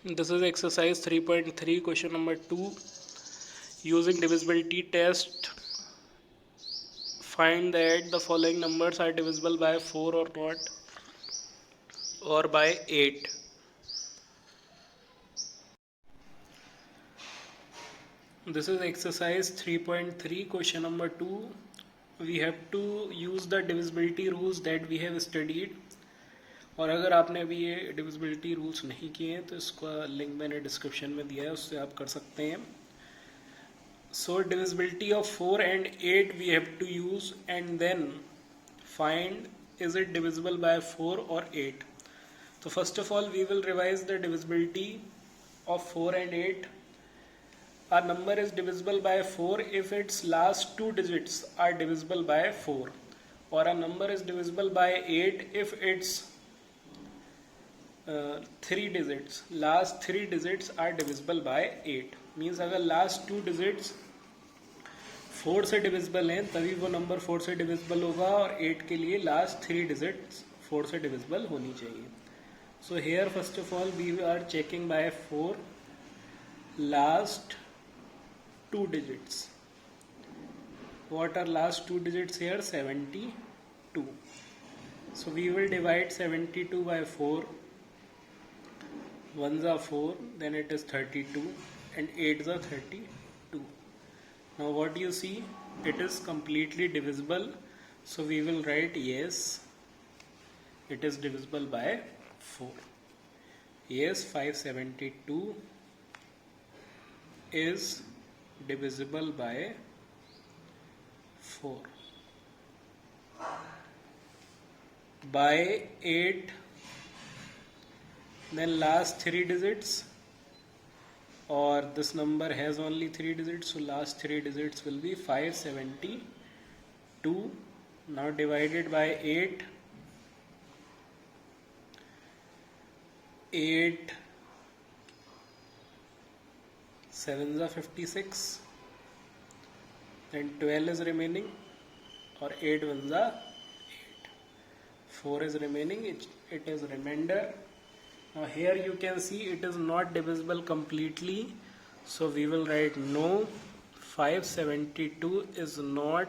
This is exercise 3.3, question number 2. Using divisibility test, find that the following numbers are divisible by 4 or not, or by 8. This is exercise 3.3, question number 2. We have to use the divisibility rules that we have studied. और अगर आपने अभी ये divisibility rules नहीं किए हैं तो इसका लिंक मैंने डिस्क्रिप्शन में दिया है, उससे आप कर सकते हैं. So divisibility of 4 and 8 we have to use, and then find is it divisible by 4 or 8. So first of all we will revise the divisibility of 4 and 8. A number is divisible by 4 if its last two digits are divisible by 4, or a number is divisible by 8 if its last three digits are divisible by 8. Means अगर last two digits 4 से divisible हैं तभी वो number 4 से divisible होगा, और 8 के लिए लास्ट थ्री डिजिट्स 4 से डिविजिबल होनी चाहिए. So here first of all we are checking by 4 last two digits. What are last two digits here? 72. So we will divide 72 by 4. 1s are 4, then it is 32, and 8s are 32. Now what do you see? It is completely divisible. So we will write yes, it is divisible by 4. Yes, 572 is divisible by 4. By 8, then last three digits, or this number has only three digits, so last three digits will be 572. Now divided by 8. 8 7s are 56, and 12 is remaining, or 8 1s are 8. 4 is remaining, it is remainder. Now here you can see it is not divisible completely, so we will write no, 572 is not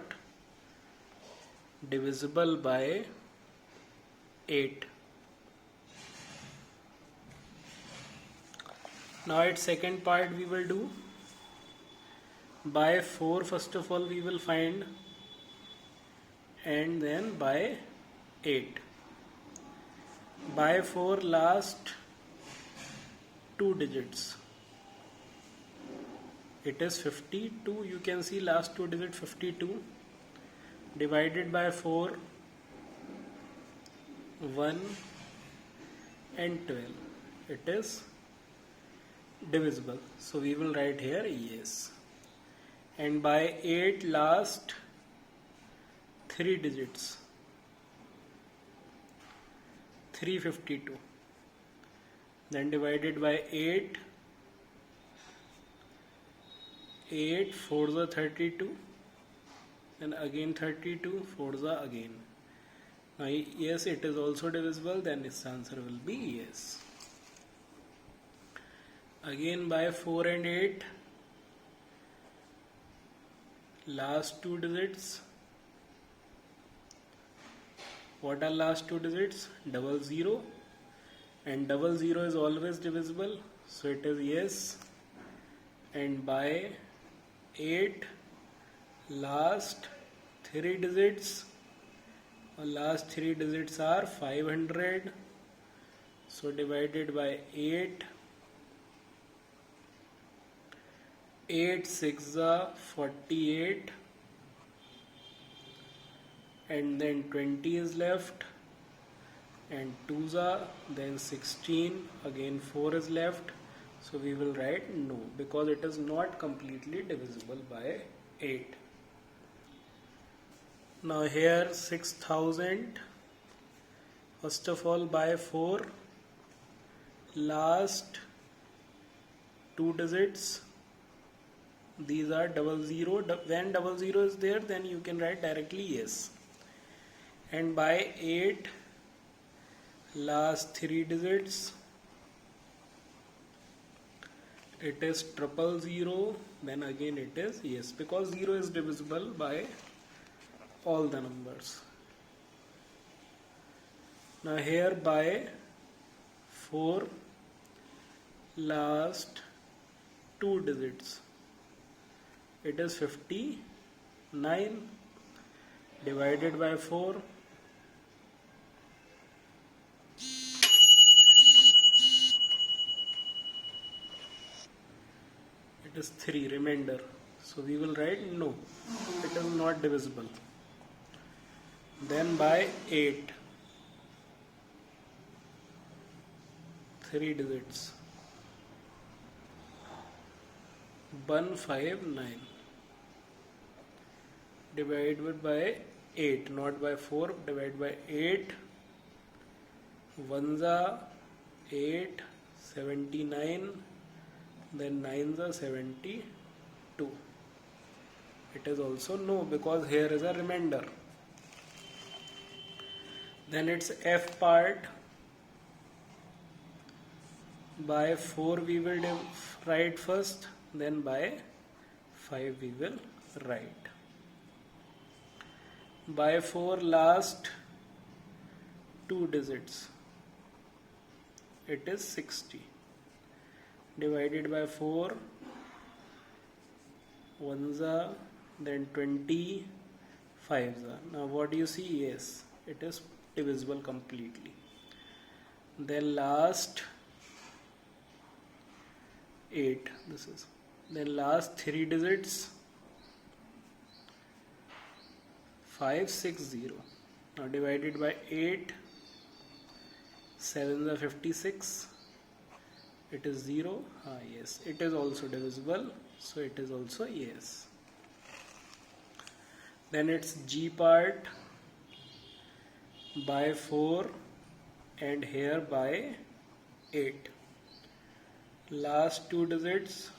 divisible by 8. Now its second part we will do. By 4 first of all we will find, and then by 8. By 4 last two digits, it is 52. You can see last two digit 52. Divided by 4, 1 and 12, it is divisible, so we will write here yes. And by 8 last three digits, 352, then divided by 8. 8 4s are 32, and again 32, 4s are again. Now yes, it is also divisible, then its answer will be yes. Again by 4 and 8, last two digits. What are last two digits? 00, and 00 is always divisible, so it is yes. And by 8 last three digits, last three digits are 500, so divided by 8. 8 6 are 48, and then 20 is left, and 2s are then 16, again 4 is left, so we will write no, because it is not completely divisible by 8. Now here 6000, first of all by 4 last two digits, these are 00. When 00 is there, then you can write directly yes. And by 8 last three digits, it is 000, then again it is yes, because 0 is divisible by all the numbers. Now here by 4 last 2 digits, it is 59 divided by 4. It is 3 remainder. So we will write no, it is not divisible. Then by 8, 3 digits, 159 divided by 8, not by 4, divided by 8. 1s are 8, 79, then 9s are 72. It is also no, because here is a remainder. Then its F part. By 4 we will write first, then by 5 we will write. By 4 last 2 digits, it is 60 divided by 4. 1s are, then 20, 5s are. Now what do you see? Yes, it is divisible completely. Then last 8, this is, then last 3 digits, 560. Now divided by 8, 7s are 56, it is 0. Yes, it is also divisible, so it is also yes. Then its G part. By 4 and here by 8. Last 2 digits.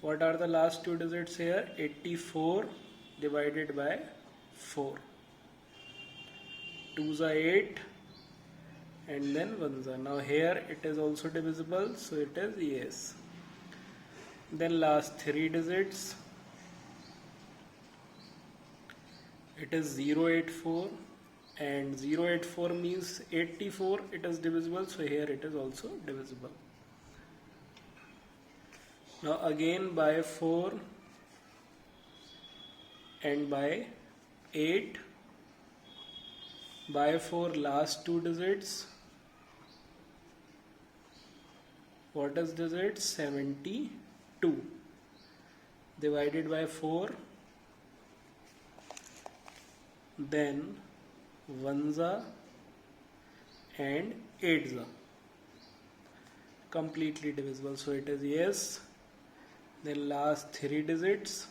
What are the last 2 digits here? 84 divided by 4. 2s are 8 and then 1s are. Now here it is also divisible, so it is yes. Then last 3 digits. It is 084 and 084 means 84, it is divisible, so here it is also divisible. Now again by 4 and by 8. By 4 last 2 digits. What is digit? 72 divided by 4. Then 1s are and 8s are. Completely divisible, so it is yes. Then last 3 digits.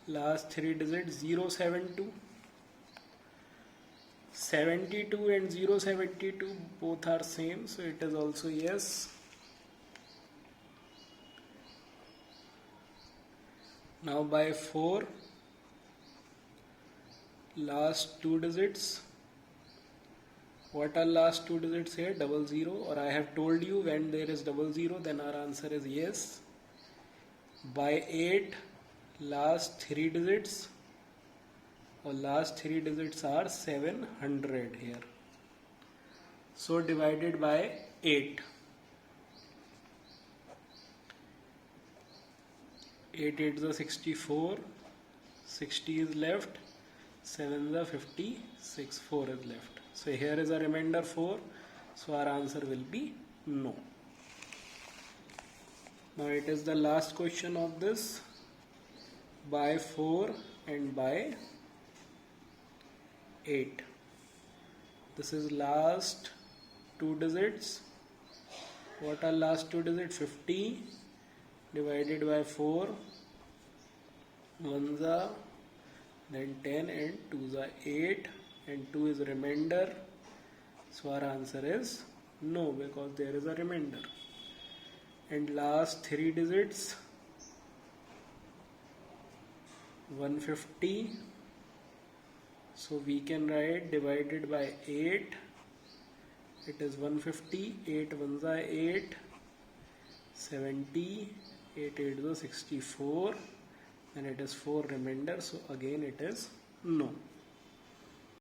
Last 3 digits 072. 72 and 072 both are same, so it is also yes. Now by 4 last 2 digits. What are last 2 digits here? 00, or I have told you when there is 00 then our answer is yes. By 8 last 3 digits, or last 3 digits are 700 here. So divided by 8. 8 8s are 64, 60 is left, 7s are 56, 4 is left. So here is a remainder 4, so our answer will be no. Now it is the last question of this. By 4 and by 8. This is last 2 digits. What are last 2 digits? 50 divided by 4. 1s are, then 10 and 2s are 8 and 2 is remainder. So our answer is no, because there is a remainder. And last 3 digits 150. So we can write divided by 8. it is 150, 8 ones are 8, 70, 8 8 is 64, and it is 4 remainder, so again it is no.